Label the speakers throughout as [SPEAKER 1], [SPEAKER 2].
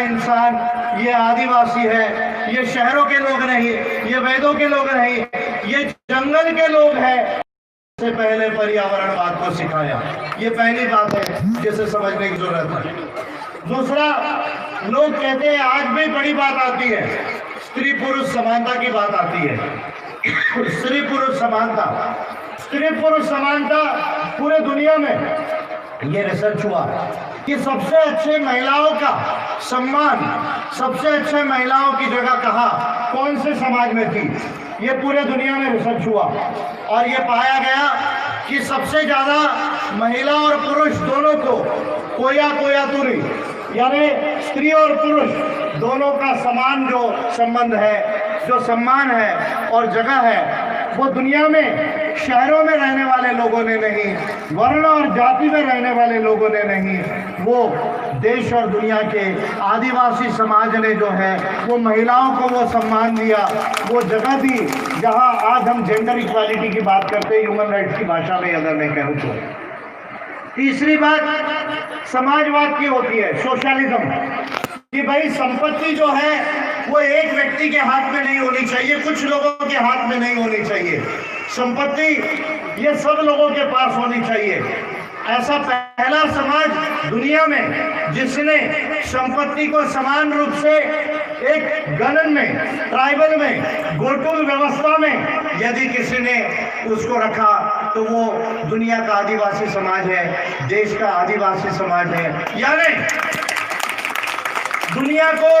[SPEAKER 1] इंसान ये आदिवासी है, ये शहरों के लोग नहीं, ये वेदों के लोग नहीं, ये जंगल के लोग हैं। से पहले पर्यावरणवाद को सिखाया, ये पहली बात है जिसे समझने की जरूरत है। दूसरा, लोग कहते हैं, आज भी बड़ी बात आती है, स्त्री पुरुष समानता की बात आती है। स्त्री पुरुष समानता, स्त्री पुरुष समानता पूरे दुनिया में ये रिसर्च हुआ कि सबसे अच्छे महिलाओं का सम्मान, सबसे अच्छे महिलाओं की जगह कहाँ, कौन से समाज में थी। ये पूरे दुनिया में रिसर्च हुआ और ये पाया गया कि सबसे ज्यादा महिला और पुरुष दोनों को कोया कोया तुरी, यानी स्त्री और पुरुष दोनों का समान जो संबंध है, जो सम्मान है और जगह है, वो दुनिया में शहरों में रहने वाले लोगों ने नहीं, वर्ण और जाति में रहने वाले लोगों ने नहीं, वो देश और दुनिया के आदिवासी समाज ने जो है वो महिलाओं को वो सम्मान दिया, वो जगह दी जहां आज हम जेंडर इक्वालिटी की बात करते हैं, ह्यूमन राइट्स की भाषा में अगर मैं कहूँ तो। तीसरी बात समाजवाद की होती है, सोशलिज्म, कि भाई संपत्ति जो है वो एक व्यक्ति के हाथ में नहीं होनी चाहिए, कुछ लोगों के हाथ में नहीं होनी चाहिए। संपत्ति ये सब लोगों के पास होनी चाहिए। ऐसा पहला समाज दुनिया में जिसने संपत्ति को समान रूप से एक गणन में, ट्राइबल में, गोटुल व्यवस्था में यदि किसी ने उसको रखा तो वो दुनिया का आदिवासी समाज है, देश का आदिवासी समाज है। यानी दुनिया को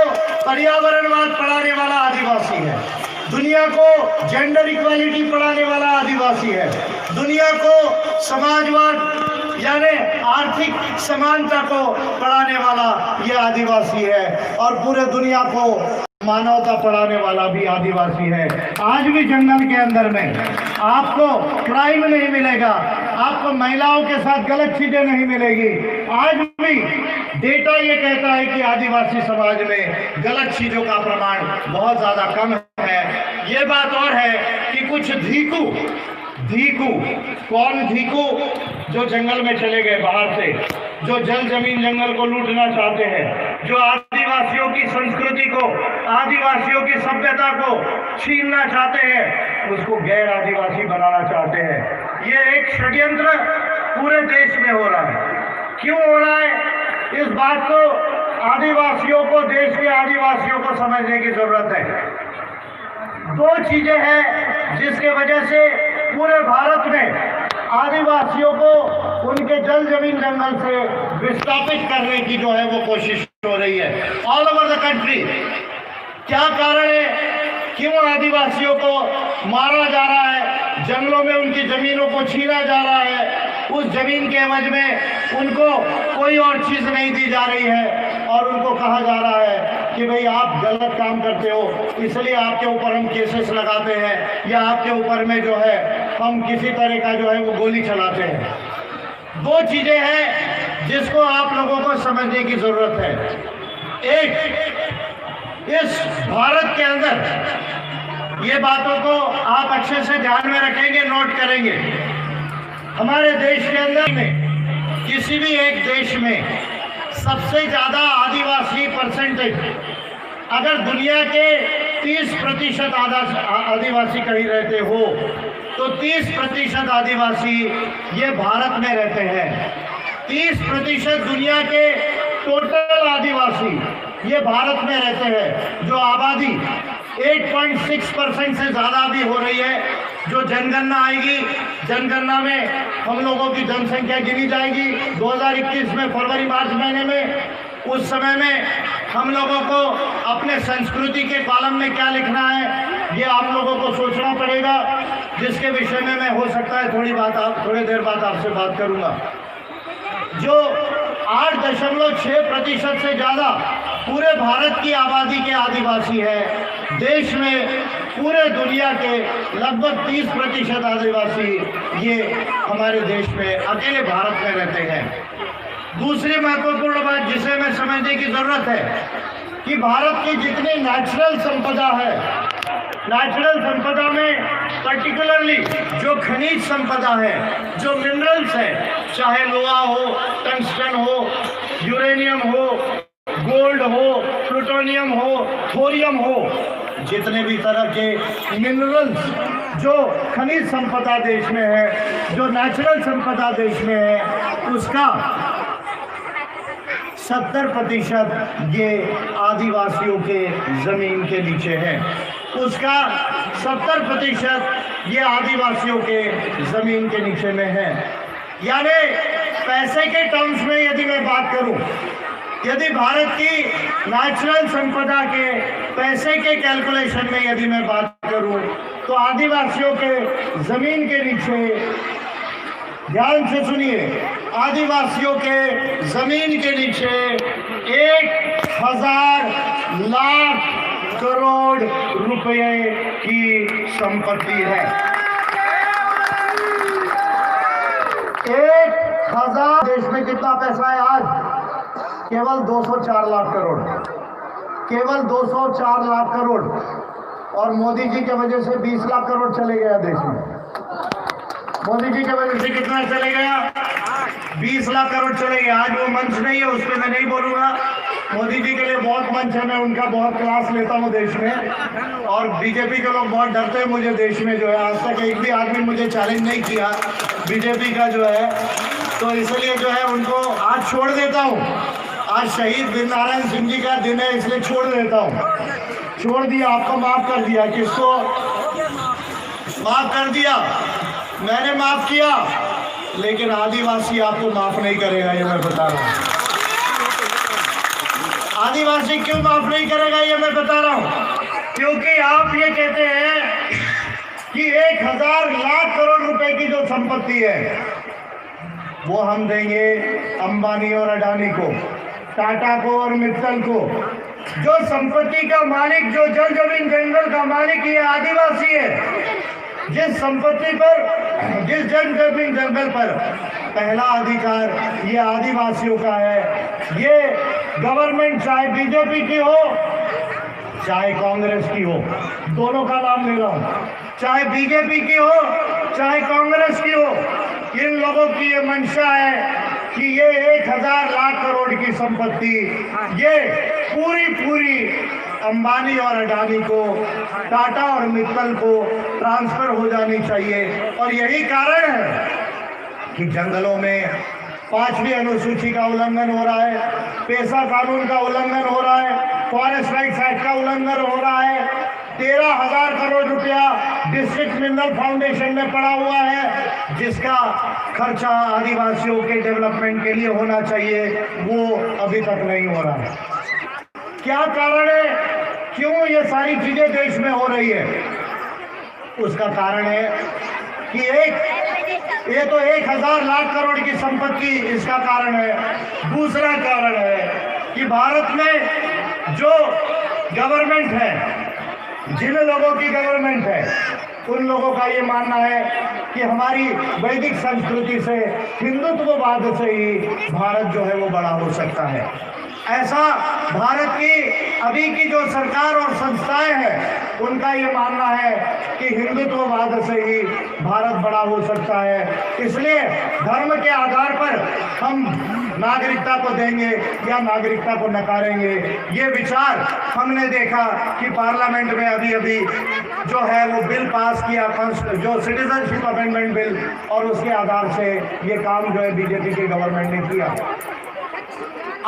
[SPEAKER 1] पर्यावरणवाद पढ़ाने वाला आदिवासी है, दुनिया को जेंडर इक्वालिटी पढ़ाने वाला आदिवासी है, दुनिया को समाजवाद यानी आर्थिक समानता को पढ़ाने वाला ये आदिवासी है, और पूरे दुनिया को मानवता पढ़ाने वाला भी आदिवासी है। आज भी जंगल के अंदर में आपको क्राइम नहीं मिलेगा, आपको महिलाओं के साथ गलत चीजें नहीं मिलेगी। आज भी डेटा ये कहता है कि आदिवासी समाज में गलत चीजों का प्रमाण बहुत ज्यादा कम है। ये बात और है कि कुछ धीकू, कौन धीकू, जो जंगल में चले गए बाहर से, जो जल जमीन जंगल को लूटना चाहते हैं, जो आदिवासियों की संस्कृति को, आदिवासियों की सभ्यता को छीनना चाहते हैं, उसको गैर आदिवासी बनाना चाहते हैं। ये एक षड्यंत्र पूरे देश में हो रहा है। क्यों हो रहा है, इस बात को आदिवासियों को, देश के आदिवासियों को समझने की जरूरत है। दो चीजें हैं जिसके वजह से पूरे भारत में आदिवासियों को उनके जल जमीन जंगल से विस्थापित करने की जो है वो कोशिश हो रही है ऑल ओवर द कंट्री। क्या कारण है, क्यों आदिवासियों को मारा जा रहा है, जंगलों में उनकी जमीनों को छीना जा रहा है, उस जमीन के एवज में उनको कोई और चीज नहीं दी जा रही है, और उनको कहा जा रहा है कि भाई आप गलत काम करते हो, इसलिए आपके ऊपर हम केसेस लगाते हैं, या आपके ऊपर में जो है हम किसी तरह का जो है वो गोली चलाते हैं। दो चीजें हैं जिसको आप लोगों को समझने की जरूरत है। एक, इस भारत के अंदर ये बातों को आप अच्छे से ध्यान में रखेंगे, नोट करेंगे। हमारे देश के अंदर में, किसी भी एक देश में सबसे ज्यादा आदिवासी परसेंटेज अगर दुनिया के 30% आदिवासी कहीं रहते हो तो 30% आदिवासी ये भारत में रहते हैं। 30% दुनिया के टोटल आदिवासी ये भारत में रहते हैं। जो आबादी 8.6% से ज़्यादा भी हो रही है, जो जनगणना आएगी, जनगणना में हम लोगों की जनसंख्या गिनी जाएगी 2021 में, फरवरी मार्च महीने में। उस समय में हम लोगों को अपने संस्कृति के कॉलम में क्या लिखना है ये आप लोगों को सोचना पड़ेगा, जिसके विषय में मैं हो सकता है थोड़ी देर बाद आपसे बात करूंगा। जो 8.6% से ज़्यादा पूरे भारत की आबादी के आदिवासी है, देश में पूरे दुनिया के लगभग 30% आदिवासी ये हमारे देश में, अकेले भारत में रहते हैं। दूसरी महत्वपूर्ण बात जिसे मैं समझने की जरूरत है कि भारत की जितनी नेचुरल संपदा है, नेचुरल संपदा में पर्टिकुलरली जो खनिज संपदा है, जो मिनरल्स है, चाहे लोहा हो, टंगस्टन हो, यूरेनियम हो, गोल्ड हो, प्लूटोनियम हो, थोरियम हो, जितने भी तरह के मिनरल्स, जो खनिज संपदा देश में है, जो नेचुरल संपदा देश में है, उसका 70% ये आदिवासियों के जमीन के नीचे है। उसका 70% ये आदिवासियों के जमीन के नीचे में है। यानी पैसे के टर्म्स में यदि मैं बात करूं, यदि भारत की नेचुरल संपदा के पैसे के कैलकुलेशन में यदि मैं बात करूं, तो आदिवासियों के जमीन के नीचे, ध्यान से सुनिए, आदिवासियों के जमीन के नीचे 1000 लाख करोड़ रुपए की संपत्ति है। 1000 देश में कितना पैसा है आज? केवल 204 लाख करोड़, केवल 204 लाख करोड़। और मोदी जी के वजह से 20 लाख करोड़ चले गया देश में। मोदी जी की वजह से कितना चले गया? 20 लाख करोड़ चले गए। आज वो मंच नहीं है, उस पर मैं नहीं बोलूंगा। मोदी जी के लिए बहुत मंच है, मैं उनका बहुत क्लास लेता हूँ देश में। और बीजेपी के लोग बहुत डरते हैं मुझे देश में, जो है आज तक एक भी आदमी मुझे चैलेंज नहीं किया बीजेपी का जो है, तो इसलिए जो है उनको आज छोड़ देता हूँ। आज शहीद वीरनारायण सिंह जी का दिन है, इसलिए छोड़ देता हूँ। छोड़ दिया, आपको माफ कर दिया। किसको माफ कर दिया? मैंने माफ किया, लेकिन आदिवासी आपको माफ नहीं करेगा, ये मैं बता रहा हूँ। आदिवासी क्यों माफ नहीं करेगा ये मैं बता रहा हूँ, क्योंकि आप ये कहते हैं कि 1000 लाख करोड़ रुपए की जो संपत्ति है वो हम देंगे अंबानी और अडानी को, टाटा को और मित्तल को। जो संपत्ति का मालिक, जो जल जमीन जंगल का मालिक ये आदिवासी है। जिस संपत्ति पर, जिस जल जमीन जंगल पर पहला अधिकार ये आदिवासियों का है। ये गवर्नमेंट चाहे बीजेपी की हो चाहे कांग्रेस की हो, दोनों का नाम ले रहा हूं, चाहे बीजेपी की हो चाहे कांग्रेस की हो, इन लोगों की ये मंशा है कि ये 1000 लाख करोड़ की संपत्ति ये पूरी अंबानी और अडानी को, टाटा और मित्तल को ट्रांसफर हो जानी चाहिए। और यही कारण है कि जंगलों में 5वीं अनुसूची का उल्लंघन हो रहा है, पेशा कानून का उल्लंघन हो रहा है, फॉरेस्ट राइट्स एक्ट का उल्लंघन हो रहा है। 13,000 करोड़ रुपया डिस्ट्रिक्ट मिनरल फाउंडेशन में पड़ा हुआ है, जिसका खर्चा आदिवासियों के डेवलपमेंट के लिए होना चाहिए, वो अभी तक नहीं हो रहा है। क्या कारण है? क्यों ये सारी चीजें देश में हो रही है? उसका कारण है कि ये तो 1000 लाख करोड़ की संपत्ति इसका कारण है। दूसरा कारण है कि भारत में जो गवर्नमेंट है, जिन लोगों की गवर्नमेंट है, उन लोगों का ये मानना है कि हमारी वैदिक संस्कृति से, हिंदुत्ववाद से ही भारत जो है वो बड़ा हो सकता है। ऐसा भारत की अभी की जो सरकार और संस्थाएं हैं उनका ये मानना है कि हिंदुत्ववाद से ही भारत बड़ा हो सकता है। इसलिए धर्म के आधार पर हम नागरिकता को देंगे या नागरिकता को नकारेंगे, ये विचार हमने देखा कि पार्लियामेंट में अभी जो है वो बिल पास किया, जो सिटीजनशिप अमेंडमेंट बिल, और उसके आधार से ये काम जो है बीजेपी की गवर्नमेंट ने किया।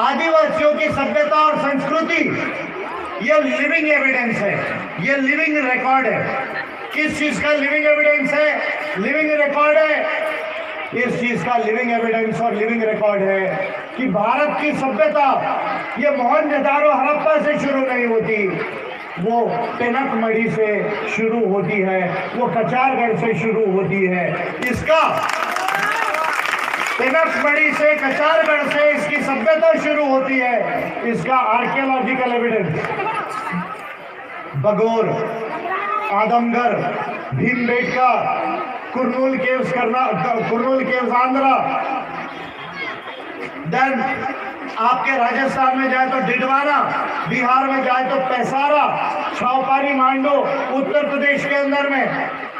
[SPEAKER 1] आदिवासियों की सभ्यता और संस्कृति ये लिविंग एविडेंस है, ये लिविंग रिकॉर्ड है। किस चीज का लिविंग एविडेंस है? लिविंग रिकॉर्ड है। इस चीज का लिविंग एविडेंस और लिविंग रिकॉर्ड है कि भारत की सभ्यता ये मोहनजोदड़ो हड़प्पा से शुरू नहीं होती, वो पेनकमढ़ी से शुरू होती है, वो कचारगढ़ से शुरू होती है। इसका पेनकमढ़ी से, कचारगढ़ से इसकी सभ्यता शुरू होती है। इसका archaeological evidence Bagor, Adamgarh, Bhimbetka, Kurnool caves Andhra, then आपके राजस्थान में जाए तो डिडवाना, बिहार में जाए तो पैसारा, छावपारी मांडो, उत्तर प्रदेश के अंदर में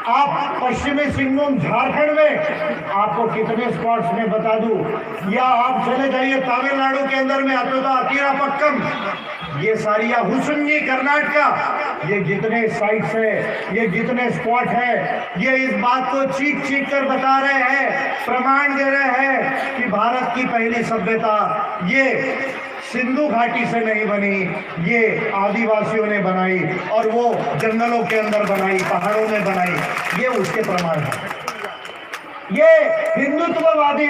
[SPEAKER 1] आप पश्चिमी सिंहभूम झारखंड में आपको कितने स्पॉट्स में बता दूं, या आप चले जाइए तमिलनाडु के अंदर में अतुता अकीरापक्कम, ये सारी, या हुसुंगी कर्नाटका, ये जितने साइट्स है, ये जितने स्पॉट है, ये इस बात को चीख चीख कर बता रहे हैं, प्रमाण दे रहे हैं कि भारत की पहली सभ्यता ये सिंधु घाटी से नहीं बनी, ये आदिवासियों ने बनाई, और वो जंगलों के अंदर बनाई, पहाड़ों में बनाई। ये उसके प्रमाण है। ये हिंदुत्ववादी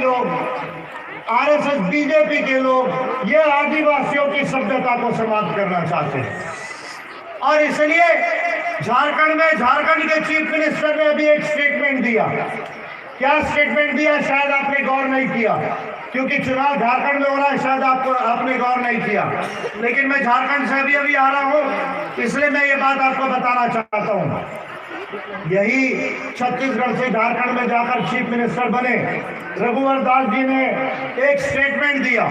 [SPEAKER 1] लोग, आरएसएस बीजेपी के लोग ये आदिवासियों की सभ्यता को समाप्त करना चाहते हैं। और इसलिए झारखंड के चीफ मिनिस्टर ने अभी एक स्टेटमेंट दिया। क्या स्टेटमेंट दिया, शायद आपने गौर नहीं किया, क्योंकि चुनाव झारखंड में हो रहा है, शायद आपने गौर नहीं किया। लेकिन मैं झारखंड से अभी आ रहा हूं, इसलिए मैं ये बात आपको बताना चाहता हूं। यही छत्तीसगढ़ से झारखंड में जाकर चीफ मिनिस्टर बने रघुवर दास जी ने एक स्टेटमेंट दिया।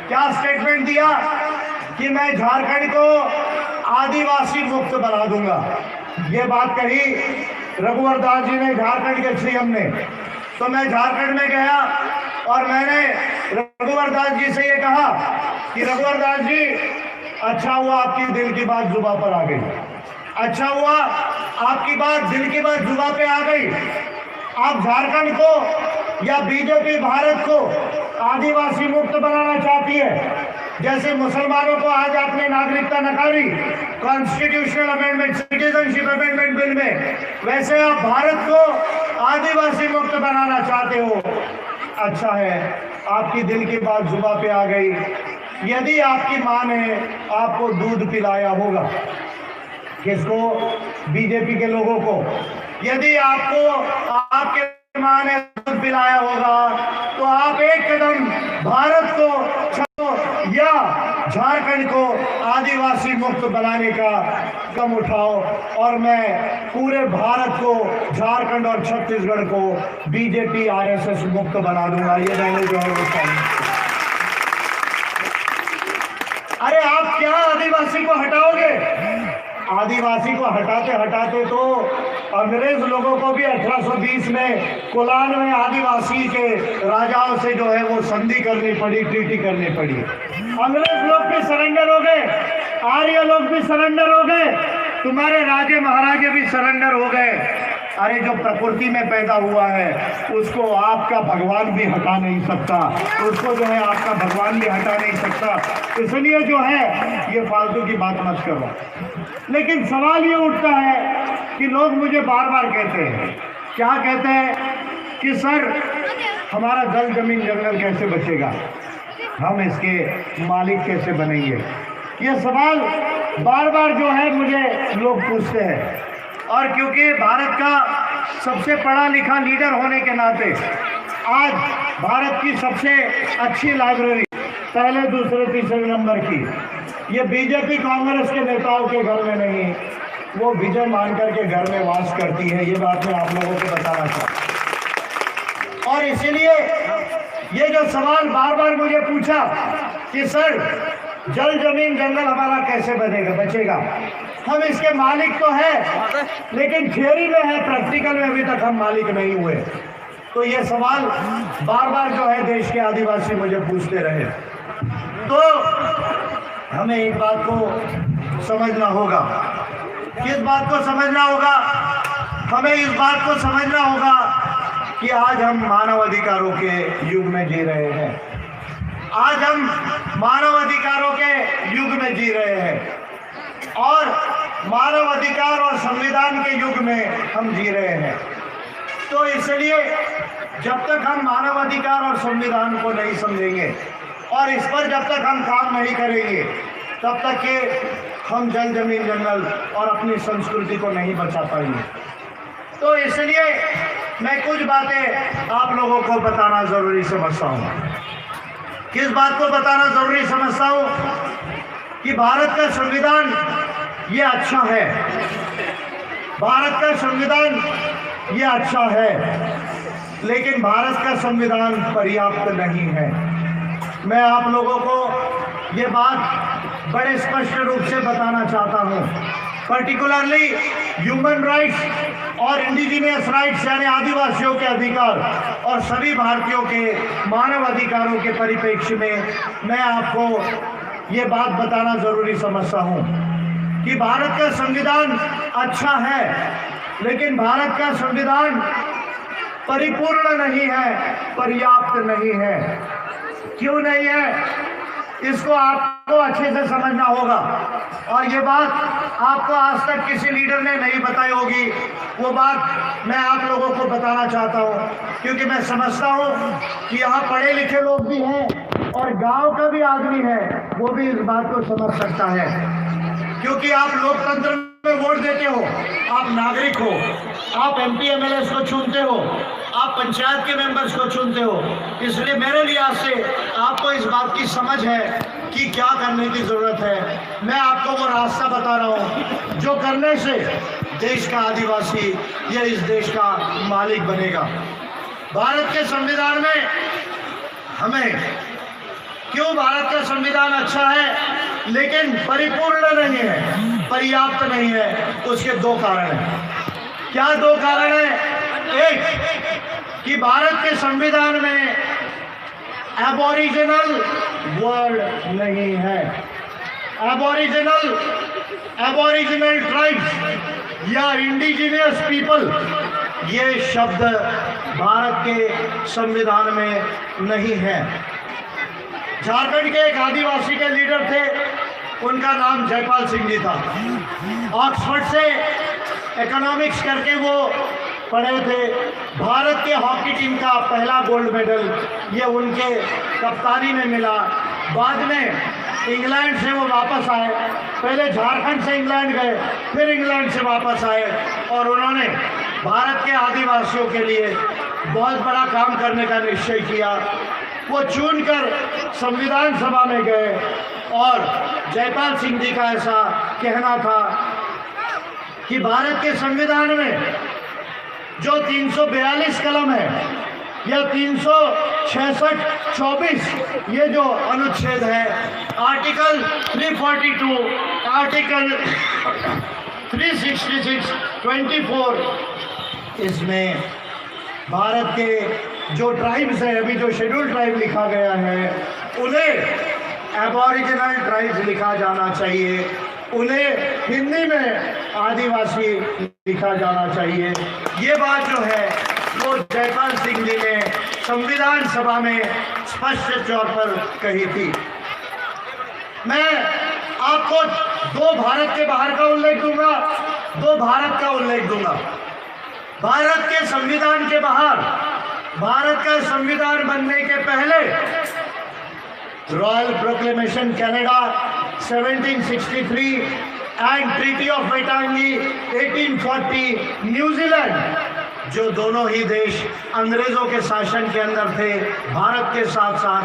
[SPEAKER 1] क्या स्टेटमेंट दिया? कि मैं झारखंड को आदिवासी मुक्त बना दूंगा। ये बात कही रघुवर दास जी ने, झारखंड के सीएम ने। तो मैं झारखंड में गया और मैंने रघुवर दास जी से ये कहा कि रघुवर दास जी, अच्छा हुआ आपकी दिल की बात जुबान पर आ गई, अच्छा हुआ आपकी बात, दिल की बात जुबान पे आ गई। आप झारखंड को या बीजेपी भारत को आदिवासी मुक्त बनाना चाहती है। जैसे मुसलमानों को आज आपने नागरिकता नकारी constitutional amendment, citizenship amendment bill में, वैसे आप भारत को आदिवासी मुक्त बनाना चाहते हो। अच्छा है, आपकी दिल की बात जुबान पे आ गई। यदि आपकी मां ने आपको दूध पिलाया होगा, किसको? बीजेपी के लोगों को। यदि आपको आपके मां ने दूध पिलाया होगा तो आप एक कदम भारत को या झारखंड को आदिवासी मुक्त बनाने का कदम उठाओ, और मैं पूरे भारत को, झारखंड और छत्तीसगढ़ को बीजेपी आरएसएस मुक्त बना दूंगा। ये मैंने जो है वो कहा। अरे आप क्या आदिवासी को हटाओगे? आदिवासी को हटाते हटाते तो अंग्रेज लोगों को भी 1820 में कोलान में आदिवासी के राजाओं से जो है वो संधि करनी पड़ी, ट्रीटी करनी पड़ी। अंग्रेज लोग भी सरेंडर हो गए, आर्य लोग भी सरेंडर हो गए, तुम्हारे राजे महाराजे भी सरेंडर हो गए। अरे जो प्रकृति में पैदा हुआ है उसको आपका भगवान भी हटा नहीं सकता, उसको जो है आपका भगवान भी हटा नहीं सकता। इसलिए जो है ये फालतू की बात मत करो। लेकिन सवाल ये उठता है कि लोग मुझे बार बार कहते हैं, क्या कहते हैं कि सर हमारा जल जमीन जंगल कैसे बचेगा, हम इसके मालिक कैसे बनेंगे। ये सवाल बार बार जो है मुझे लोग पूछते हैं। और क्योंकि भारत का सबसे पढ़ा लिखा लीडर होने के नाते आज भारत की सबसे अच्छी लाइब्रेरी पहले दूसरे तीसरे नंबर की ये बीजेपी कांग्रेस के नेताओं के घर में नहीं, वो विजय मानकर के घर में वास करती है। ये बात मैं आप लोगों को बताना चाहता हूँ। और इसीलिए ये जो सवाल बार बार मुझे पूछा कि सर जल जमीन जंगल हमारा कैसे बचेगा, हम इसके मालिक तो है लेकिन थियोरी में है, प्रैक्टिकल में अभी तक हम मालिक नहीं हुए। तो ये सवाल बार बार जो है देश के आदिवासी मुझे पूछते रहे। तो हमें एक बात को समझना होगा। किस बात को समझना होगा? हमें इस बात को समझना होगा कि आज हम मानव अधिकारों के युग में जी रहे हैं। आज हम मानव अधिकारों के युग में जी रहे हैं और मानव अधिकार और संविधान के युग में हम जी रहे हैं। तो इसलिए जब तक हम मानव अधिकार और संविधान को नहीं समझेंगे और इस पर जब तक हम काम नहीं करेंगे तब तक के हम जल जमीन जंगल और अपनी संस्कृति को नहीं बचा पाएंगे। तो इसलिए मैं कुछ बातें आप लोगों को बताना जरूरी समझता हूँ। किस बात को बताना जरूरी समझता हूँ कि भारत का संविधान ये अच्छा है, भारत का संविधान ये अच्छा है, लेकिन भारत का संविधान पर्याप्त नहीं है। मैं आप लोगों को ये बात बड़े स्पष्ट रूप से बताना चाहता हूँ पर्टिकुलरली ह्यूमन राइट्स और इंडिजिनियस राइट्स यानी आदिवासियों के अधिकार और सभी भारतीयों के मानव अधिकारों के परिप्रेक्ष्य में मैं आपको ये बात बताना जरूरी समझता हूँ कि भारत का संविधान अच्छा है, लेकिन भारत का संविधान परिपूर्ण नहीं है, पर्याप्त नहीं है। क्यों नहीं है, इसको आपको अच्छे से समझना होगा। और ये बात आपको आज तक किसी लीडर ने नहीं बताई होगी, वो बात मैं आप लोगों को बताना चाहता हूँ, क्योंकि मैं समझता हूँ कि यहाँ पढ़े लिखे लोग भी हैं और गांव का भी आदमी है, वो भी इस बात को समझ सकता है। क्योंकि आप लोकतंत्र में वोट देते हो, आप नागरिक हो, आप MP MLA को चुनते हो, आप पंचायत के मेंबर्स को चुनते हो, इसलिए मेरे लिहाज से आपको इस बात की समझ है कि क्या करने की जरूरत है। मैं आपको वो रास्ता बता रहा हूँ जो करने से देश का आदिवासी या इस देश का मालिक बनेगा। भारत के संविधान में हमें क्यों भारत का संविधान अच्छा है लेकिन परिपूर्ण नहीं है, पर्याप्त नहीं है, उसके दो कारण हैं। क्या दो कारण हैं? एक कि भारत के संविधान में एबोरिजिनल वर्ड नहीं है। एबोरिजिनल ट्राइब्स या इंडिजिनियस पीपल, ये शब्द भारत के संविधान में नहीं है। झारखंड के एक आदिवासी के लीडर थे, उनका नाम जयपाल सिंह जी था। ऑक्सफोर्ड से इकोनॉमिक्स करके वो पढ़े थे। भारत के हॉकी टीम का पहला गोल्ड मेडल ये उनके कप्तानी में मिला। बाद में इंग्लैंड से वो वापस आए, पहले झारखंड से इंग्लैंड गए, फिर इंग्लैंड से वापस आए और उन्होंने भारत के आदिवासियों के लिए बहुत बड़ा काम करने का निश्चय किया। वो चुनकर संविधान सभा में गए और जयपाल सिंह जी का ऐसा कहना था कि भारत के संविधान में जो 342 कलम है या 366-24 ये जो अनुच्छेद है, आर्टिकल 342, आर्टिकल 366-24, इसमें भारत के जो ट्राइब्स है, अभी जो शेड्यूल ट्राइब लिखा गया है, उन्हें एबोरिजिनल ट्राइब्स लिखा जाना चाहिए, उन्हें हिंदी में आदिवासी लिखा जाना चाहिए। ये बात जो है वो जयपाल सिंह जी ने संविधान सभा में स्पष्ट तौर पर कही थी। मैं आपको दो भारत के बाहर का उल्लेख दूंगा, दो भारत का उल्लेख दूंगा। भारत के संविधान के बाहर, भारत का संविधान बनने के पहले royal proclamation Canada 1763 and treaty of Waitangi 1840, New Zealand, जो दोनों ही देश अंग्रेजों के शासन के अंदर थे भारत के साथ साथ,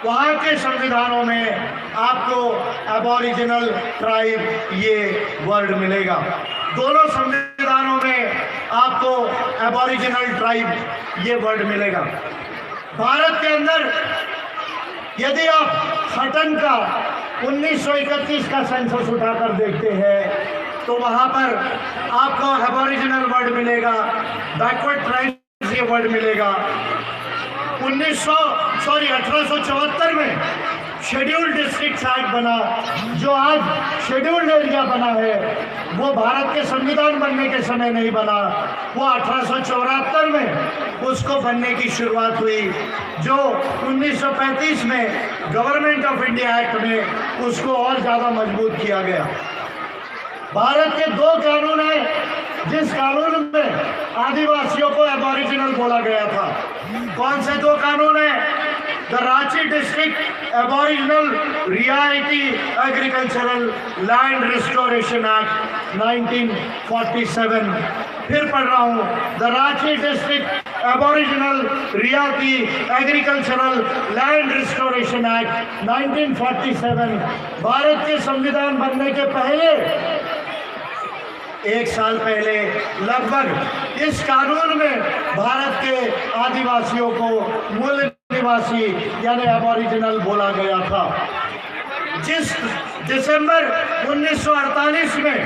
[SPEAKER 1] वहाँ के संविधानों में आपको एबोरिजिनल ट्राइब ये वर्ड मिलेगा। दोनों संविधानों में आपको एबोरिजिनल ट्राइब ये वर्ड मिलेगा। भारत के अंदर यदि आप हटन का 1931 का सेंसस उठाकर देखते हैं तो वहाँ पर आपको एबोरिजिनल वर्ड मिलेगा, बैकवर्ड ट्राइब्स ये वर्ड मिलेगा। 1874 में शेड्यूल्ड डिस्ट्रिक्ट एक्ट बना, जो आज शेड्यूल्ड एरिया बना है, वो भारत के संविधान बनने के समय नहीं बना, वो 1874 में उसको बनने की शुरुआत हुई, जो 1935 में गवर्नमेंट ऑफ इंडिया एक्ट में उसको और ज़्यादा मजबूत किया गया। भारत के दो कानून हैं जिस कानून में आदिवासियों को एबोरिजिनल बोला गया था। कौन से दो कानून हैं? द रांची डिस्ट्रिक्ट एबोरिजिनल रियायती एग्रीकल्चरल लैंड रिस्टोरेशन एक्ट 1947, फिर पढ़ रहा हूँ, द रांची डिस्ट्रिक्ट एबोरिजिनल रियायती agricultural land restoration act 1947। Bharat के संविधान बनने के पहले, एक साल पहले लगभग, इस कानून में भारत के आदिवासियों को मूल निवासी यानी एबोरिजिनल बोला गया था। जिस दिसंबर 1948 में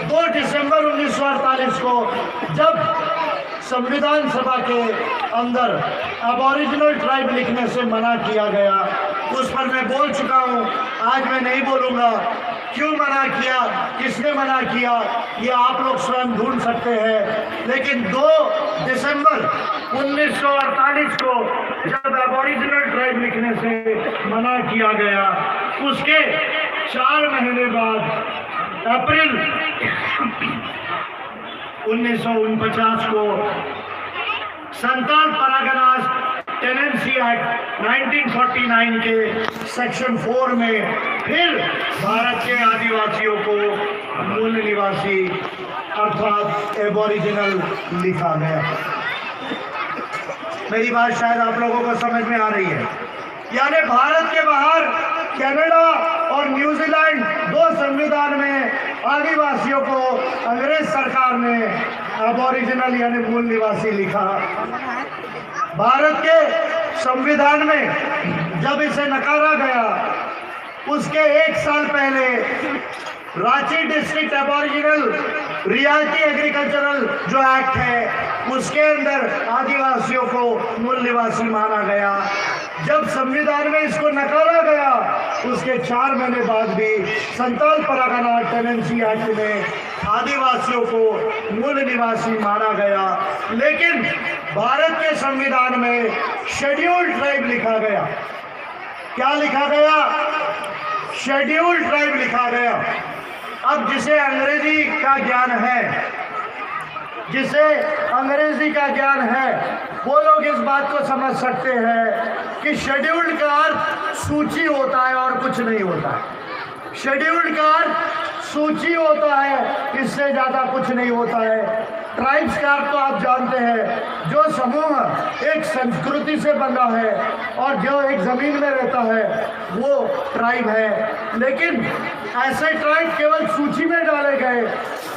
[SPEAKER 1] 2 दिसंबर 1948 को जब संविधान सभा के अंदर अबॉरिजिनल ट्राइब लिखने से मना किया गया, उस पर मैं बोल चुका हूं, आज मैं नहीं बोलूंगा। क्यों मना किया, किसने मना किया, ये आप लोग स्वयं ढूंढ सकते हैं। लेकिन 2 दिसंबर 1948 को जब अबॉरिजिनल ट्राइब लिखने से मना किया गया, उसके 4 महीने बाद अप्रैल 1949 को संताल परगनास टेनेंसी एक्ट 1949 के सेक्शन 4 में फिर भारत के आदिवासियों को मूल निवासी अर्थात एबोरिजिनल लिखा गया। मेरी बात शायद आप लोगों को समझ में आ रही है। यानी भारत के बाहर कनाडा और न्यूजीलैंड 2 संविधान में आदिवासियों को अंग्रेज सरकार ने एबोरिजिनल यानी मूल निवासी लिखा। भारत के संविधान में जब इसे नकारा गया, उसके 1 साल पहले रांची डिस्ट्रिक्ट एबोरिजिनल रियायती एग्रीकल्चरल जो एक्ट है, उसके अंदर आदिवासियों को मूल निवासी माना गया। जब संविधान में इसको नकारा गया, उसके 4 महीने बाद भी संताल परगना टेनेंसी एक्ट में आदिवासियों को मूल निवासी माना गया। लेकिन भारत के संविधान में शेड्यूल्ड ट्राइब लिखा गया। क्या लिखा गया? शेड्यूल्ड ट्राइब लिखा गया। अब जिसे अंग्रेजी का ज्ञान है, जिसे अंग्रेजी का ज्ञान है, वो लोग इस बात को समझ सकते हैं कि शेड्यूल्ड का अर्थ सूची होता है और कुछ नहीं होता है। शेड्यूल्ड का अर्थ सूची होता है, इससे ज़्यादा कुछ नहीं होता है। ट्राइब्स का अर्थ तो आप जानते हैं, जो समूह एक संस्कृति से बंधा है और जो एक ज़मीन में रहता है, वो ट्राइब है। लेकिन ऐसे ट्राइब केवल सूची में डाले गए,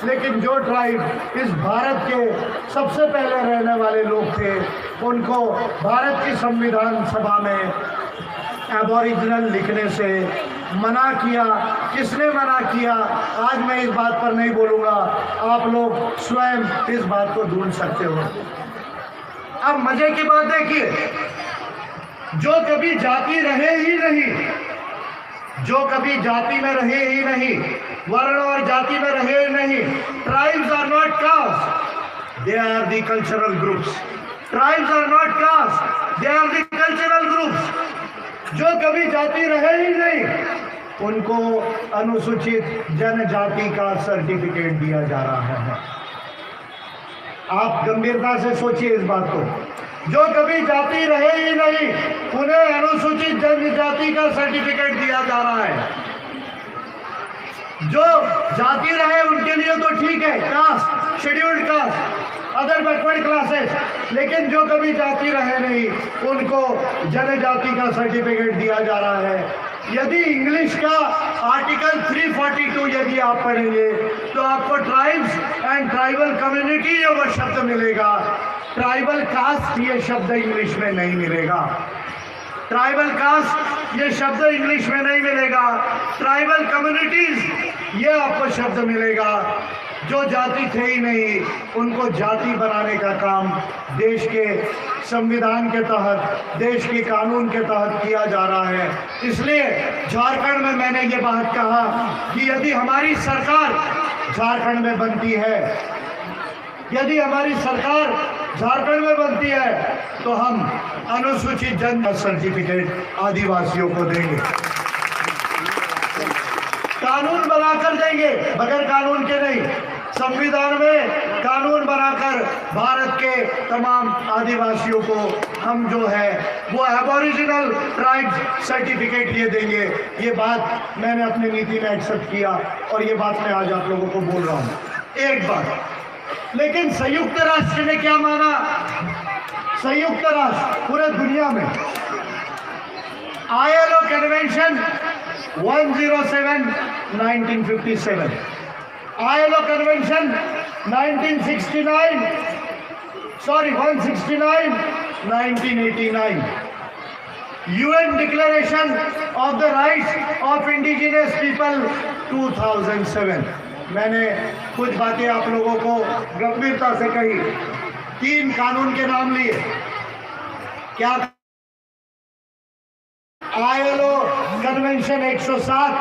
[SPEAKER 1] लेकिन जो ट्राइब इस भारत के सबसे पहले रहने वाले लोग थे, उनको भारत की संविधान सभा में एबोरिजिनल लिखने से मना किया। किसने मना किया? आज मैं इस बात पर नहीं बोलूँगा, आप लोग स्वयं इस बात को ढूंढ सकते हो। अब मजे की बात देखिए, जो कभी जाति रहे ही नहीं, जो कभी जाति में रहे ही नहीं, वर्ण और जाति में रहे ही नहीं, tribes are not caste, they are the cultural groups. Tribes are not caste, they are the cultural groups. जो कभी जाति रहे ही नहीं, उनको अनुसूचित जनजाति का सर्टिफिकेट दिया जा रहा है। आप गंभीरता से सोचिए इस बात को। जो कभी जाति रहे ही नहीं, उन्हें अनुसूचित जनजाति का सर्टिफिकेट दिया जा रहा है। जो जाति रहे उनके लिए तो ठीक है, caste, scheduled caste, other backward classes, लेकिन जो कभी जाति रहे नहीं, उनको जनजाति का सर्टिफिकेट दिया जा रहा है। यदि इंग्लिश का आर्टिकल 342 यदि आप पढ़ेंगे, तो आपको ट्राइब्स एंड ट्राइबल कम्युनिटी ये वो शब्द मिलेगा। ट्राइबल कास्ट ये शब्द इंग्लिश में नहीं मिलेगा। ट्राइबल कास्ट ये शब्द इंग्लिश में नहीं मिलेगा। ट्राइबल कम्युनिटीज ये आपको शब्द मिलेगा। जो जाति थे ही नहीं, उनको जाति बनाने का काम देश के संविधान के तहत, देश के कानून के तहत किया जा रहा है। इसलिए झारखंड में मैंने ये बात कहा कि यदि हमारी सरकार झारखंड में बनती है, यदि हमारी सरकार झारखंड में बनती है, तो हम अनुसूचित जनजाति सर्टिफिकेट आदिवासियों को देंगे, कानून बनाकर देंगे, बगैर कानून के नहीं। संविधान में कानून बनाकर भारत के तमाम आदिवासियों को हम जो है वो एबोरिजिनल ट्राइब सर्टिफिकेट ये देंगे। ये बात मैंने अपनी नीति में एक्सेप्ट किया और ये बात मैं आज आप लोगों को बोल रहा हूँ। एक बात, लेकिन संयुक्त राष्ट्र ने क्या माना? संयुक्त राष्ट्र पूरे दुनिया में ILO convention 107 1957, ILO convention 169 1989, UN declaration of the rights of indigenous people 2007, मैंने कुछ बातें आप लोगों को गंभीरता से कही। 3 कानून के नाम लिए। क्या? ILO कन्वेंशन 107,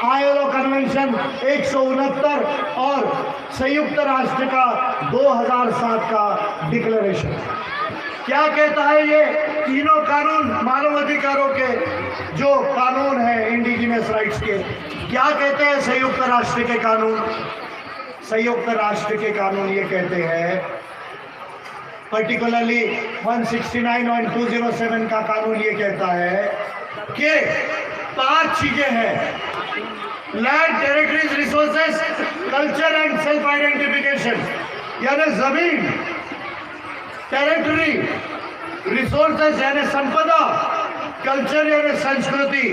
[SPEAKER 1] ILO कन्वेंशन 169 और संयुक्त राष्ट्र का 2007 का डिक्लेरेशन। क्या कहता है ये तीनों कानून मानव अधिकारों के जो कानून है इंडिजिनियस राइट्स के? क्या कहते हैं संयुक्त राष्ट्र के कानून? संयुक्त राष्ट्र के कानून ये कहते हैं, पर्टिकुलरली 169 और 207 का कानून ये कहता है कि 5 चीजें हैं: land, territories, resources, culture and self identification. यानी जमीन, टेरिटरी, रिसोर्सेस यानी संपदा, कल्चर यानी संस्कृति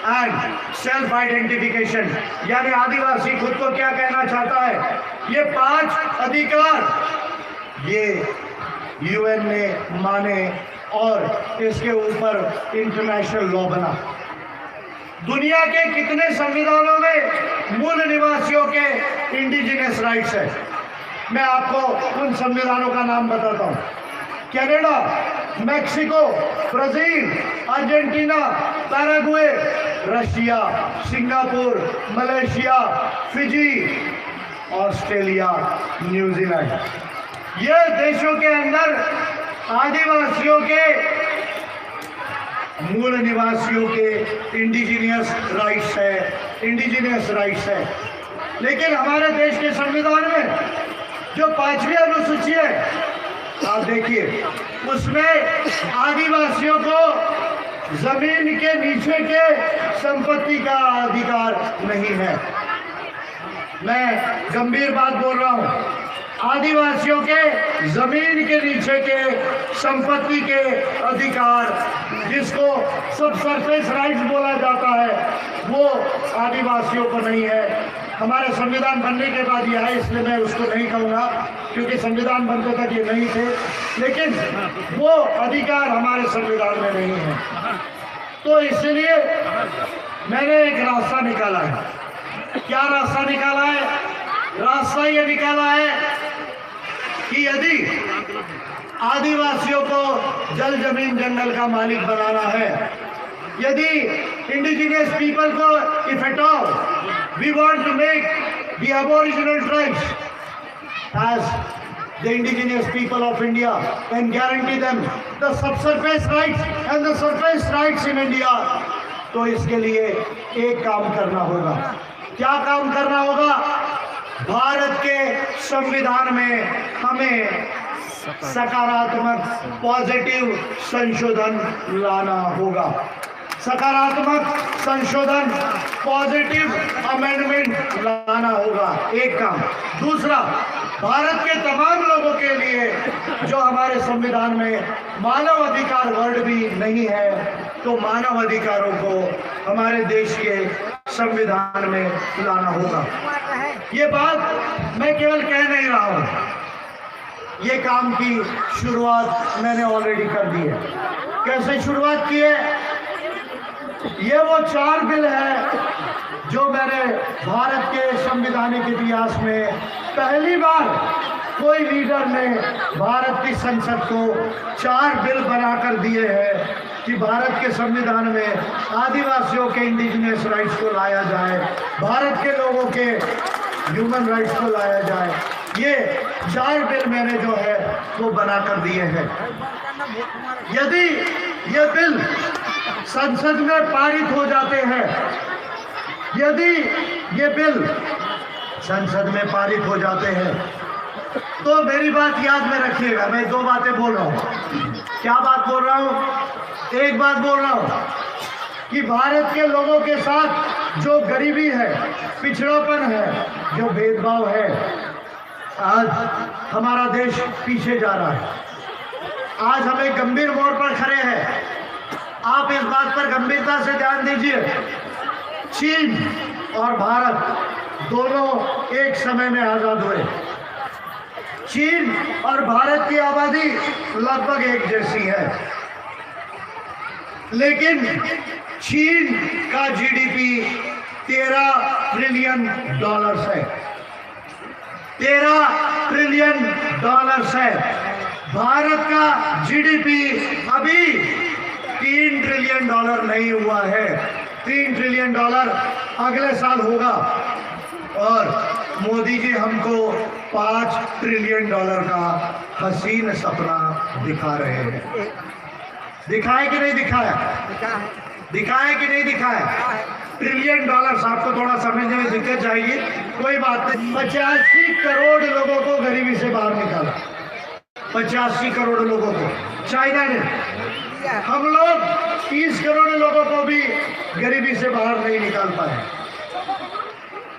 [SPEAKER 1] एंड सेल्फ आइडेंटिफिकेशन यानी आदिवासी खुद को क्या कहना चाहता है। ये 5 अधिकार ये UN ने माने और इसके ऊपर इंटरनेशनल लॉ बना। दुनिया के कितने संविधानों में मूल निवासियों के इंडिजिनियस राइट्स है? मैं आपको उन संविधानों का नाम बताता हूँ। Canada, Mexico, Brazil, Argentina, Paraguay, Russia, Singapore, Malaysia, Fiji, Australia, New Zealand. ये देशों के अंदर आदिवासियों के, मूल निवासियों के इंडिजिनियस राइट्स है, इंडिजिनियस राइट्स है। लेकिन हमारे देश के संविधान में जो 5वीं अनुसूची है, आप देखिए, उसमें आदिवासियों को जमीन के नीचे के संपत्ति का अधिकार नहीं है। मैं गंभीर बात बोल रहा हूं। आदिवासियों के जमीन के नीचे के संपत्ति के अधिकार, जिसको सब सरफेस राइट्स बोला जाता है, वो आदिवासियों को नहीं है। हमारे संविधान बनने के बाद यह है, इसलिए मैं उसको नहीं कहूँगा क्योंकि संविधान बनते तक ये नहीं थे, लेकिन वो अधिकार हमारे संविधान में नहीं है। तो इसलिए मैंने एक रास्ता निकाला है। क्या रास्ता निकाला है? रास्ता ये निकाला है कि यदि आदिवासियों को जल, जमीन, जंगल का मालिक बनाना है, यदि इंडिजिनियस पीपल को, if at all we want to make the aboriginal tribes as the indigenous people of India and guarantee them the subsurface rights and the surface rights in India, तो इसके लिए एक काम करना होगा। क्या काम करना होगा? भारत के संविधान में हमें सकारात्मक, पॉजिटिव संशोधन लाना होगा। सकारात्मक संशोधन, पॉजिटिव अमेंडमेंट लाना होगा, एक काम। दूसरा, भारत के तमाम लोगों के लिए जो हमारे संविधान में मानव अधिकार वर्ड भी नहीं है, तो मानव अधिकारों को हमारे देश के संविधान में लाना होगा। ये बात मैं केवल कह नहीं रहा हूँ, ये काम की शुरुआत मैंने ऑलरेडी कर दी है। कैसे शुरुआत की है? ये वो 4 बिल है जो मैंने भारत के संवैधानिक इतिहास में पहली बार कोई लीडर ने भारत की संसद को 4 बिल बनाकर दिए हैं कि भारत के संविधान में आदिवासियों के इंडिजिनियस राइट्स को लाया जाए, भारत के लोगों के ह्यूमन राइट्स को लाया जाए। ये 4 बिल मैंने जो है वो बनाकर दिए हैं। यदि ये बिल संसद में पारित हो जाते हैं, यदि ये बिल संसद में पारित हो जाते हैं, तो मेरी बात याद में रखिएगा। मैं 2 बातें बोल रहा हूँ। क्या बात बोल रहा हूँ? एक बात बोल रहा हूँ कि भारत के लोगों के साथ जो गरीबी है, पिछड़ापन है, जो भेदभाव है, आज हमारा देश पीछे जा रहा है। आज हम एक गंभीर मोड़ पर खड़े हैं। आप इस बात पर गंभीरता से ध्यान दीजिए। चीन और भारत दोनों एक समय में आजाद हुए। चीन और भारत की आबादी लगभग एक जैसी है, लेकिन चीन का GDP $13 ट्रिलियन है। 13 ट्रिलियन डॉलर्स है। भारत का जीडीपी अभी 3 ट्रिलियन डॉलर नहीं हुआ है। 3 ट्रिलियन डॉलर अगले साल होगा और मोदी जी हमको 5 ट्रिलियन डॉलर का हसीन सपना दिखा रहे हैं। दिखाए कि नहीं दिखाया? दिखाए कि नहीं दिखाया? ट्रिलियन डॉलर आपको थोड़ा समझने में दिक्कत जाएगी, कोई बात नहीं। 85 करोड़ लोगों को गरीबी से बाहर निकाला। 85 करोड़ लोगों को चाइना ने। हम लोग 30 करोड़ लोगों को भी गरीबी से बाहर नहीं निकाल पाए।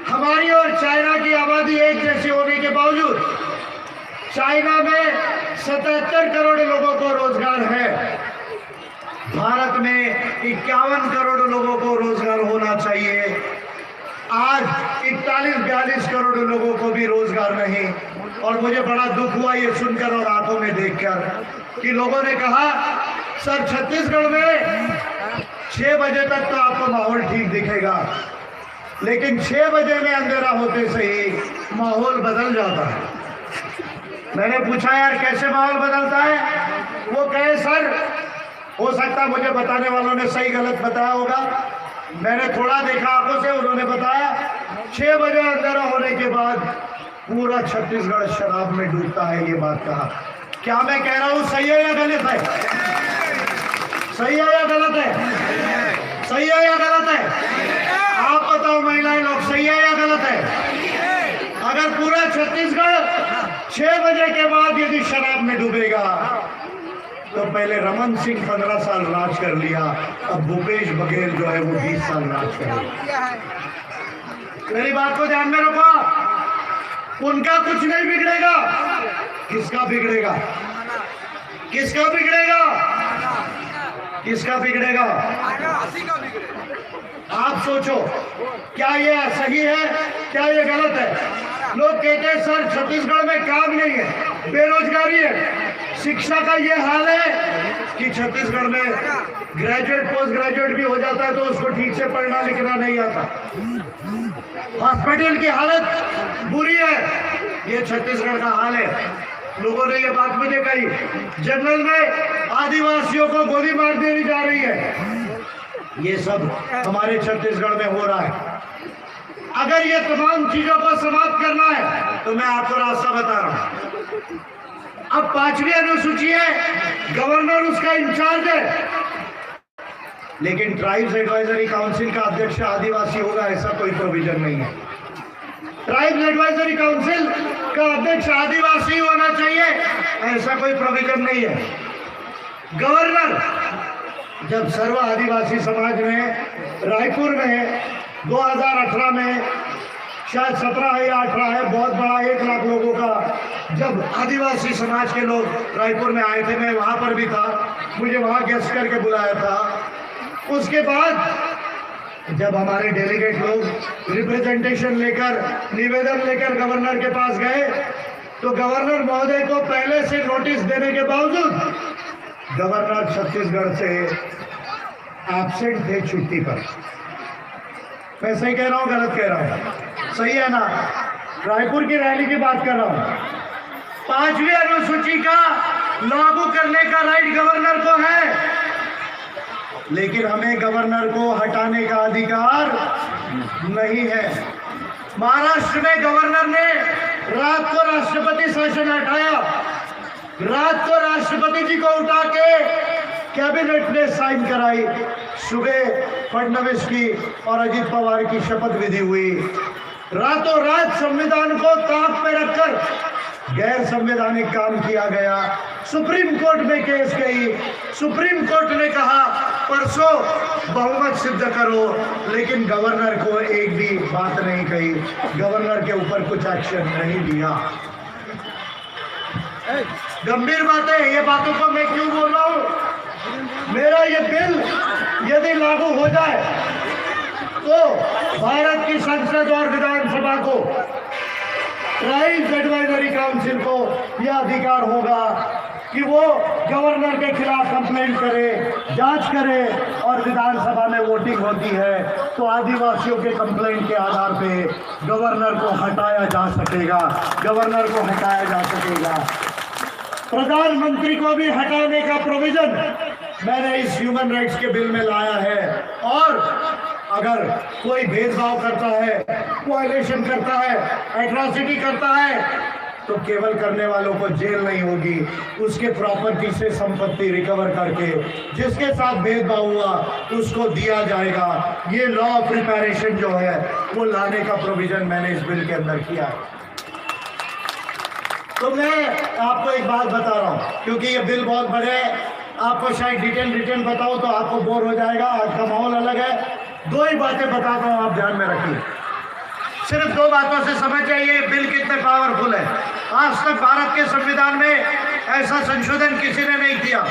[SPEAKER 1] हमारी और चाइना की आबादी एक जैसी होने के बावजूद चाइना में 77 करोड़ लोगों को रोजगार है। भारत में 51 करोड़ लोगों को रोजगार होना चाहिए। आज 41-42 करोड़ लोगों को भी रोजगार नहीं। और मुझे बड़ा दुख हुआ ये सुनकर और आंखों में देखकर कि लोगों ने कहा सर छत्तीसगढ़ में 6 बजे तक तो आपको माहौल ठीक दिखेगा, लेकिन 6 बजे में अंधेरा होते से ही माहौल बदल जाता है। मैंने पूछा यार कैसे माहौल बदलता है? वो कहे सर हो सकता मुझे बताने वालों ने सही गलत बताया होगा, मैंने थोड़ा देखा आंखों से, उन्होंने बताया 6 बजे अंधेरा होने के बाद पूरा छत्तीसगढ़ शराब में डूबता है। ये बात कहा। क्या मैं कह रहा हूं सही है या गलत है? सही है या गलत है? सही है या गलत है? आप बताओ महिलाएं लोग, सही है या गलत है? अगर पूरा छत्तीसगढ़ 6 बजे के बाद यदि शराब में डूबेगा तो पहले रमन सिंह 15 साल राज कर लिया, अब भूपेश बघेल जो है वो 20 साल राज करेगा। मेरी बात को ध्यान में रखो। उनका कुछ नहीं बिगड़ेगा। किसका बिगड़ेगा? किसका बिगड़ेगा? किसका बिगड़ेगा? आप सोचो, क्या ये सही है, क्या ये गलत है? लोग कहते हैं सर छत्तीसगढ़ में काम नहीं है, बेरोजगारी है। शिक्षा का ये हाल है कि छत्तीसगढ़ में ग्रेजुएट पोस्ट ग्रेजुएट भी हो जाता है तो उसको ठीक से पढ़ना लिखना नहीं आता। हॉस्पिटल की हालत बुरी है, ये छत्तीसगढ़ का हाल है। लोगों ने ये बात मुझे कही, जंगल में आदिवासियों को गोली मार देनी जा रही है। ये सब हमारे छत्तीसगढ़ में हो रहा है। अगर ये तमाम चीजों को समाप्त करना है तो मैं आपको रास्ता बता रहा हूं। अब 5वीं अनुसूची है, गवर्नर उसका इंचार्ज है, लेकिन ट्राइब्स एडवाइजरी काउंसिल का अध्यक्ष आदिवासी होगा ऐसा कोई प्रोविजन नहीं है। ट्राइब्स एडवाइजरी काउंसिल का अध्यक्ष आदिवासी होना चाहिए ऐसा कोई प्रोविजन नहीं है। गवर्नर, जब सर्व आदिवासी समाज ने रायपुर में 2018 में शायद 17 है या 18 है, बहुत बड़ा 1 लाख लोगों का जब आदिवासी समाज के लोग रायपुर में आए थे, मैं वहां पर भी था, मुझे वहां गेस्ट करके बुलाया था। उसके बाद जब हमारे डेलीगेट लोग रिप्रेजेंटेशन लेकर निवेदन लेकर गवर्नर के पास गए तो गवर्नर महोदय को पहले से नोटिस देने के बावजूद गवर्नर छत्तीसगढ़ से एब्सेंट थे छुट्टी पर। मैं सही कह रहा हूँ गलत कह रहा हूँ? सही है ना? रायपुर की रैली की बात कर रहा हूँ। 5वीं अनुसूची का लागू करने का राइट गवर्नर को है, लेकिन हमें गवर्नर को हटाने का अधिकार नहीं है। महाराष्ट्र में गवर्नर ने रात को राष्ट्रपति शासन हटाया, रात को राष्ट्रपति जी को उठा के कैबिनेट ने साइन कराई। सुबह फडणवीस की और अजित पवार की शपथ विधि हुई। रातों रात संविधान को ताक पे रखकर गैर संवैधानिक काम किया गया। सुप्रीम कोर्ट में केस गई, सुप्रीम कोर्ट ने कहा परसों बहुमत सिद्ध करो, लेकिन गवर्नर को एक भी बात नहीं कही, गवर्नर के ऊपर कुछ एक्शन नहीं लिया। गंभीर बात है, ये बातों को मैं क्यों बोल रहा हूँ? मेरा ये बिल यदि लागू हो जाए तो भारत की संसद और विधानसभा को, ट्राइब्स एडवाइजरी काउंसिल को यह अधिकार होगा कि वो गवर्नर के खिलाफ कंप्लेंट करे, जांच करे और विधानसभा में वोटिंग होती है तो आदिवासियों के कंप्लेंट के आधार पे गवर्नर को हटाया जा सकेगा, गवर्नर को हटाया जा सकेगा। प्रधानमंत्री को भी हटाने का प्रोविजन मैंने इस ह्यूमन राइट्स के बिल में लाया है। और अगर कोई भेदभाव करता है, वायलेशन करता है, एट्रॉसिटी करता है तो केवल करने वालों को जेल नहीं होगी, उसके प्रॉपर्टी से संपत्ति रिकवर करके जिसके साथ भेदभाव हुआ उसको दिया जाएगा। ये लॉ प्रिपरेशन जो है वो लाने का प्रोविजन मैंने इस बिल के अंदर किया है। तो मैं आपको एक बात बता रहा हूं, क्योंकि ये बिल बहुत बड़े है, आपको शायद डिटेल बताऊं तो आपको बोर हो जाएगा, आज का माहौल अलग है। दो ही बातें बताता हूं, आप ध्यान में रखिए। सिर्फ दो बातों से समझ जाइए बिल कितने पावरफुल है। आज तक भारत के संविधान में ऐसा संशोधन किसी ने नहीं किया।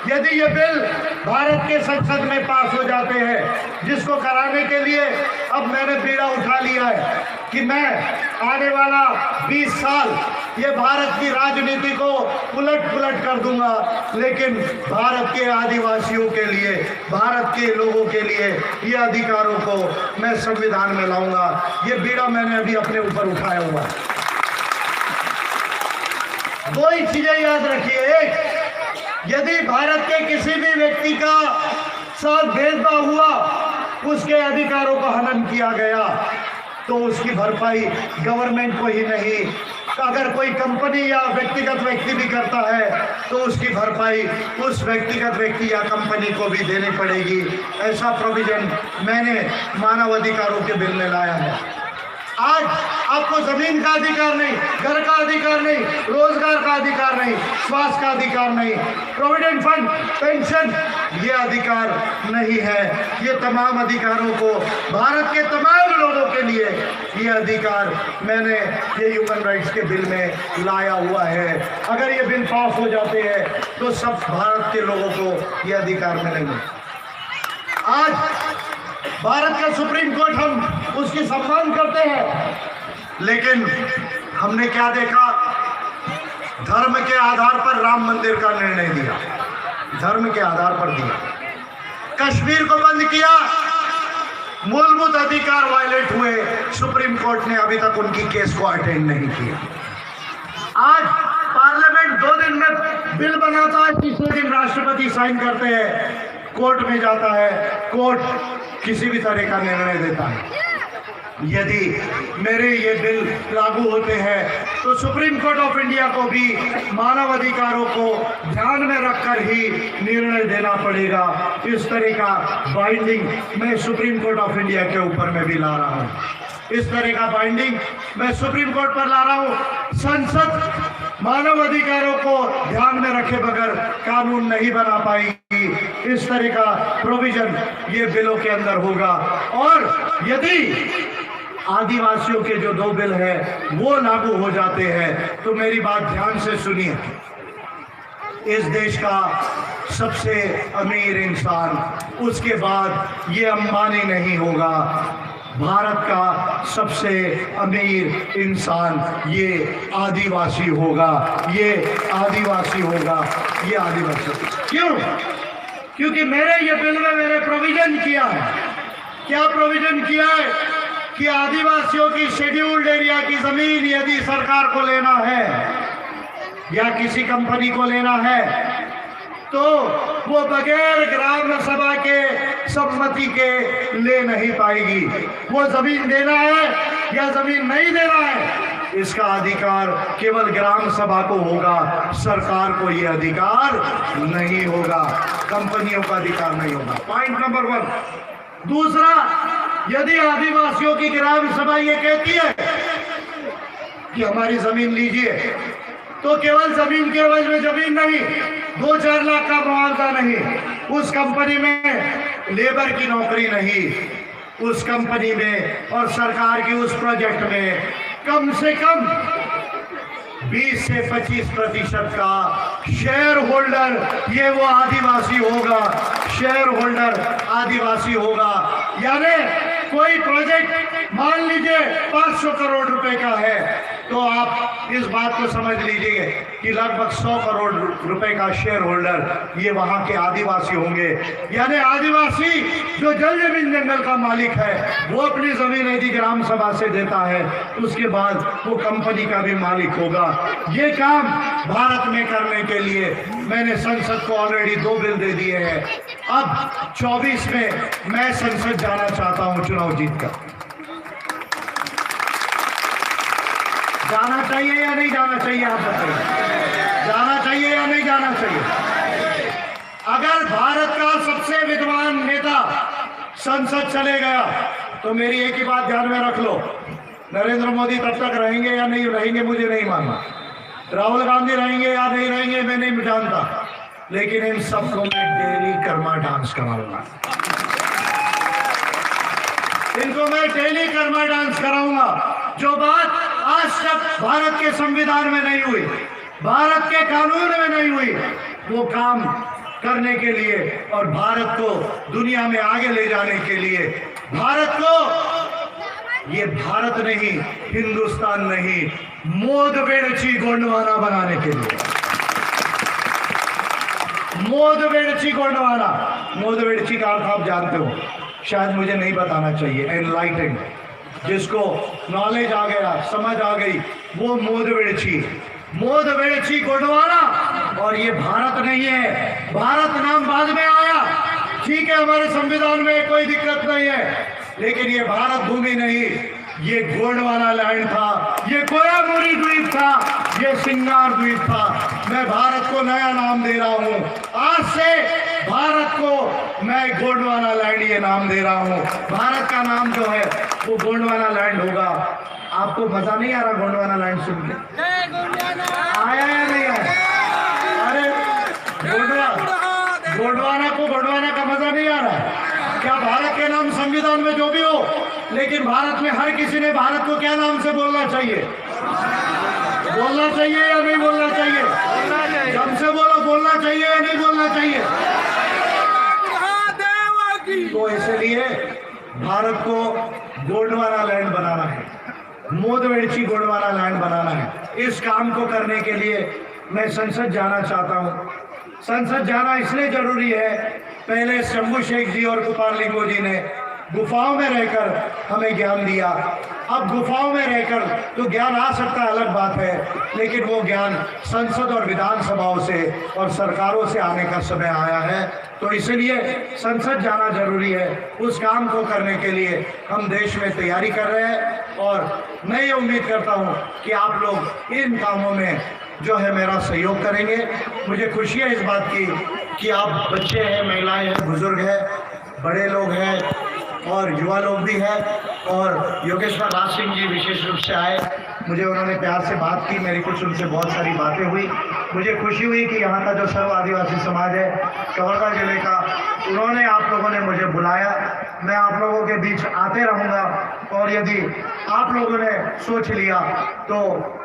[SPEAKER 1] यदि ये बिल भारत के संसद में पास हो जाते हैं, जिसको कराने के लिए अब मैंने बीड़ा उठा लिया है कि मैं आने वाला 20 साल ये भारत की राजनीति को उलट कर दूंगा, लेकिन भारत के आदिवासियों के लिए, भारत के लोगों के लिए ये अधिकारों को मैं संविधान में लाऊंगा। ये बीड़ा मैंने अभी अपने ऊपर उठाया हुआ है। दो ही चीजें याद रखिए। एक, यदि भारत के किसी भी व्यक्ति का साथ भेदभाव हुआ, उसके अधिकारों को हनन किया गया तो उसकी भरपाई गवर्नमेंट को ही नहीं, अगर कोई कंपनी या व्यक्तिगत व्यक्ति भी करता है तो उसकी भरपाई उस व्यक्तिगत व्यक्ति या कंपनी को भी देनी पड़ेगी। ऐसा प्रोविजन मैंने मानव अधिकारों के बिल में लाया है। आज आपको जमीन का अधिकार नहीं, घर का अधिकार नहीं, रोजगार का अधिकार नहीं, स्वास्थ्य का अधिकार नहीं, प्रोविडेंट फंड, पेंशन, ये अधिकार नहीं है। ये तमाम अधिकारों को, भारत के तमाम लोगों के लिए ये अधिकार मैंने ये ह्यूमन राइट्स के बिल में लाया हुआ है। अगर ये बिल पास हो जाते हैं तो सब भारत के लोगों को ये अधिकार मिलेंगे। आज भारत का सुप्रीम कोर्ट, हम उसकी सम्मान करते हैं, लेकिन हमने क्या देखा? धर्म के आधार पर राम मंदिर का निर्णय दिया, धर्म के आधार पर दिया। कश्मीर को बंद किया, मूलभूत अधिकार वायलेट हुए, सुप्रीम कोर्ट ने अभी तक उनकी केस को अटेंड नहीं किया। आज पार्लियामेंट 2 दिन में बिल बनाता है, तीसरे दिन राष्ट्रपति साइन करते हैं, कोर्ट में जाता है, कोर्ट किसी भी तरह का निर्णय देता है। यदि मेरे ये बिल लागू होते हैं तो सुप्रीम कोर्ट ऑफ इंडिया को भी मानव अधिकारों को ध्यान में रखकर ही निर्णय देना पड़ेगा। इस तरह का बाइंडिंग मैं सुप्रीम कोर्ट ऑफ इंडिया के ऊपर में भी ला रहा हूँ, इस तरह का बाइंडिंग मैं सुप्रीम कोर्ट पर ला रहा हूँ। संसद मानव अधिकारों को ध्यान में रखे बगैर कानून नहीं बना पाएगी। इस तरह का प्रोविजन ये बिलों के अंदर होगा। और यदि आदिवासियों के जो 2 बिल हैं वो लागू हो जाते हैं तो मेरी बात ध्यान से सुनिए, इस देश का सबसे अमीर इंसान, उसके बाद ये अंबानी नहीं होगा, भारत का सबसे अमीर इंसान ये आदिवासी होगा, ये आदिवासी होगा, ये आदिवासी। क्यों? क्योंकि मेरे ये बिल में मैंने प्रोविजन किया है। क्या प्रोविजन किया है? कि आदिवासियों की शेड्यूल्ड एरिया की जमीन यदि सरकार को लेना है या किसी कंपनी को लेना है तो वो बगैर ग्राम सभा के सम्मति के ले नहीं पाएगी। वो जमीन देना है या जमीन नहीं देना है, इसका अधिकार केवल ग्राम सभा को होगा, सरकार को ये अधिकार नहीं होगा, कंपनियों का अधिकार नहीं होगा। Point number 1। दूसरा, यदि आदिवासियों की ग्राम सभा ये कहती है कि हमारी जमीन लीजिए, तो केवल जमीन के एवज में जमीन नहीं, 2-4 लाख का मुआवजा नहीं, उस कंपनी में लेबर की नौकरी नहीं, उस कंपनी में और सरकार की उस प्रोजेक्ट में कम से कम 20 से 25% का शेयर होल्डर ये वो आदिवासी होगा, शेयर होल्डर आदिवासी होगा। यानी कोई प्रोजेक्ट मान लीजिए 500 करोड़ रुपए का है, तो आप इस बात को समझ लीजिए कि लगभग 100 करोड़ रुपए का शेयर होल्डर ये वहां के आदिवासी होंगे। यानी आदिवासी जो जल जमीन जंगल का मालिक है वो अपनी जमीन यदि ग्राम सभा से देता है, उसके बाद वो कंपनी का भी मालिक होगा। ये काम भारत में करने के लिए मैंने संसद को ऑलरेडी 2 बिल दे दिए हैं। अब 24 में मैं संसद जाना चाहता हूं चुनाव जीतकर। जाना चाहिए या नहीं जाना चाहिए, आप बताइए, जाना चाहिए या नहीं जाना चाहिए? अगर भारत का सबसे विद्वान नेता संसद चले गया तो मेरी एक ही बात ध्यान में रख लो, नरेंद्र मोदी तब तक रहेंगे या नहीं रहेंगे मुझे नहीं मानना, राहुल गांधी रहेंगे या नहीं रहेंगे मैं नहीं जानता, लेकिन इन सबको मैं डेली कर्मा डांस कराऊंगा। इनको मैं डेली कर्मा डांस कराऊंगा। जो बात आज तक भारत के संविधान में नहीं हुई, भारत के कानून में नहीं हुई, वो काम करने के लिए और भारत को दुनिया में आगे ले जाने के लिए, भारत को, ये भारत नहीं, हिंदुस्तान नहीं, मोदवेड़ची गोंडवाना बनाने के लिए, मोदवेड़ची गोंडवाना। मोदवेड़ची का अर्थ आप जानते हो, शायद मुझे नहीं बताना चाहिए, एनलाइटेंड, जिसको नॉलेज आ गया, समझ आ गई, वो मोदवेड़ची, मोदवेड़ची गोंडवाना। और ये भारत नहीं है, भारत नाम बाद में आया, ठीक है, हमारे संविधान में कोई दिक्कत नहीं है, लेकिन ये भारत भूमि नहीं, ये गोंडवाना लैंड था, ये कोयामुरी द्वीप था, ये सिंगार द्वीप था। मैं भारत को नया नाम दे रहा हूं, आज से भारत को मैं गोंडवाना लैंड ये नाम दे रहा हूं। भारत का नाम जो है वो गोंडवाना लैंड होगा। आपको मजा नहीं आ रहा गोंडवाना लैंड सुन के? आया या नहीं आया? अरे गोंडवाना को गोंडवाना का मजा नहीं आ रहा? क्या भारत के नाम संविधान में जो भी हो, लेकिन भारत में हर किसी ने भारत को क्या नाम से बोलना चाहिए? बोलना चाहिए या नहीं बोलना चाहिए? जब से बोलो बोलना चाहिए या नहीं बोलना चाहिए? तो इसलिए भारत को गोंडवाना लैंड बनाना है, मोदवेड़ची गोंडवाना लैंड बनाना है। इस काम को करने के लिए मैं संसद जाना चाहता हूं। संसद जाना इसलिए जरूरी है, पहले शंभू शेख जी और गोपाल लिंगो जी ने गुफाओं में रहकर हमें ज्ञान दिया। अब गुफाओं में रहकर तो ज्ञान आ सकता है, अलग बात है, लेकिन वो ज्ञान संसद और विधानसभाओं से और सरकारों से आने का समय आया है। तो इसलिए संसद जाना जरूरी है। उस काम को करने के लिए हम देश में तैयारी कर रहे हैं और मैं ये उम्मीद करता हूँ कि आप लोग इन कामों में जो है मेरा सहयोग करेंगे। मुझे खुशी है इस बात की कि आप बच्चे हैं, महिलाएं हैं, बुजुर्ग हैं, बड़े लोग हैं और युवा लोग भी हैं। और योगेश्वर राज सिंह जी विशेष रूप से आए, मुझे उन्होंने प्यार से बात की, मेरी कुछ उनसे बहुत सारी बातें हुई। मुझे खुशी हुई कि यहाँ का जो सर्व आदिवासी समाज है कवर्धा जिले का, उन्होंने, आप लोगों ने मुझे बुलाया। मैं आप लोगों के बीच आते रहूँगा और यदि आप लोगों ने सोच लिया तो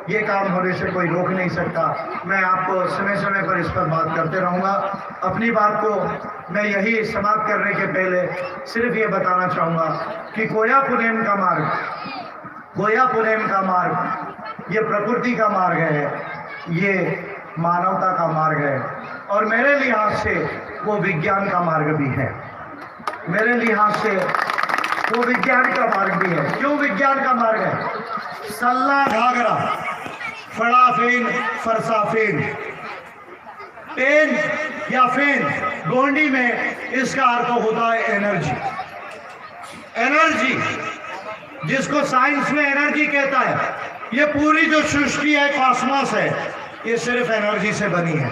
[SPEAKER 1] ये काम होने से कोई रोक नहीं सकता। मैं आपको समय समय पर इस पर बात करते रहूँगा। अपनी बात को मैं यही समाप्त करने के पहले सिर्फ ये बताना चाहूँगा कि कोया पुनेम का मार्ग, कोया पुनेम का मार्ग ये प्रकृति का मार्ग है, ये मानवता का मार्ग है और मेरे लिहाज से वो विज्ञान का मार्ग भी है। मेरे लिहाज से वो विज्ञान का मार्ग भी है। क्यों विज्ञान का मार्ग है? सल्ला घाघरा, फड़ाफेन, फरसाफेन, पेन या फेन गोंडी में इसका अर्थ होता है एनर्जी। एनर्जी जिसको साइंस में एनर्जी कहता है, ये पूरी जो सृष्टि है, कॉस्मोस है, ये सिर्फ एनर्जी से बनी है।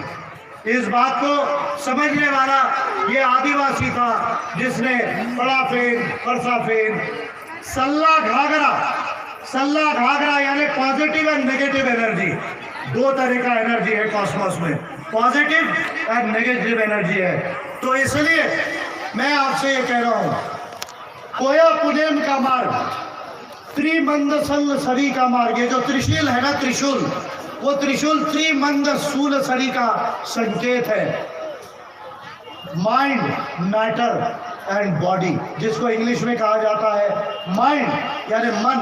[SPEAKER 1] इस बात को समझने वाला ये आदिवासी था जिसने फड़ाफेन, फरसाफेन, सल्ला घाघरा, सल्ला घाघरा यानी पॉजिटिव एंड नेगेटिव एनर्जी, दो तरह का एनर्जी है कॉस्मोस में, पॉजिटिव एंड नेगेटिव एनर्जी है। तो इसलिए मैं आपसे ये कह रहा हूं, कोया पुनेम का मार्ग, त्रिमंद सल सरी का मार्ग, ये जो त्रिशूल है ना, त्रिशूल, वो त्रिशूल त्रिमंद सूल सरी का संकेत है। माइंड, मैटर एंड बॉडी, जिसको इंग्लिश में कहा जाता है माइंड यानी मन,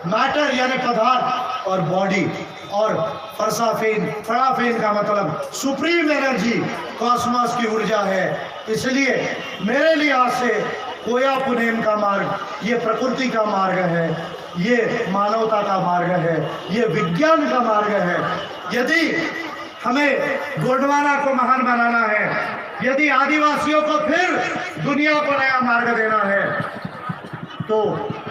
[SPEAKER 1] मैटर यानी पदार्थ, और बॉडी, और फराफेन का मतलब सुप्रीम एनर्जी, कॉस्मोस की ऊर्जा है। इसलिए मेरे लिहाज से कोया पुनेम का मार्ग ये प्रकृति का मार्ग है, ये मानवता का मार्ग है, ये विज्ञान का मार्ग है। यदि हमें गोंडवाना को महान बनाना है, यदि आदिवासियों को फिर दुनिया को नया मार्ग देना है, तो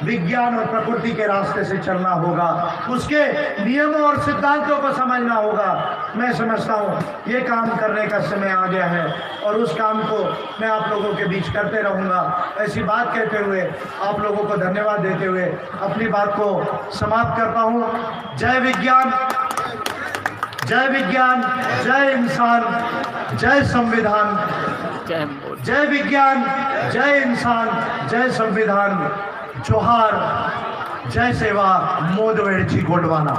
[SPEAKER 1] विज्ञान और प्रकृति के रास्ते से चलना होगा, उसके नियमों और सिद्धांतों को समझना होगा। मैं समझता हूँ ये काम करने का समय आ गया है और उस काम को मैं आप लोगों के बीच करते रहूँगा। ऐसी बात कहते हुए आप लोगों को धन्यवाद देते हुए अपनी बात को समाप्त करता हूँ। जय विज्ञान, जय विज्ञान, जय इंसान, जय संविधान। जय विज्ञान, जय इंसान, जय संविधान। जोहार, जय सेवा, मोदवेड़ची गोंडवाना।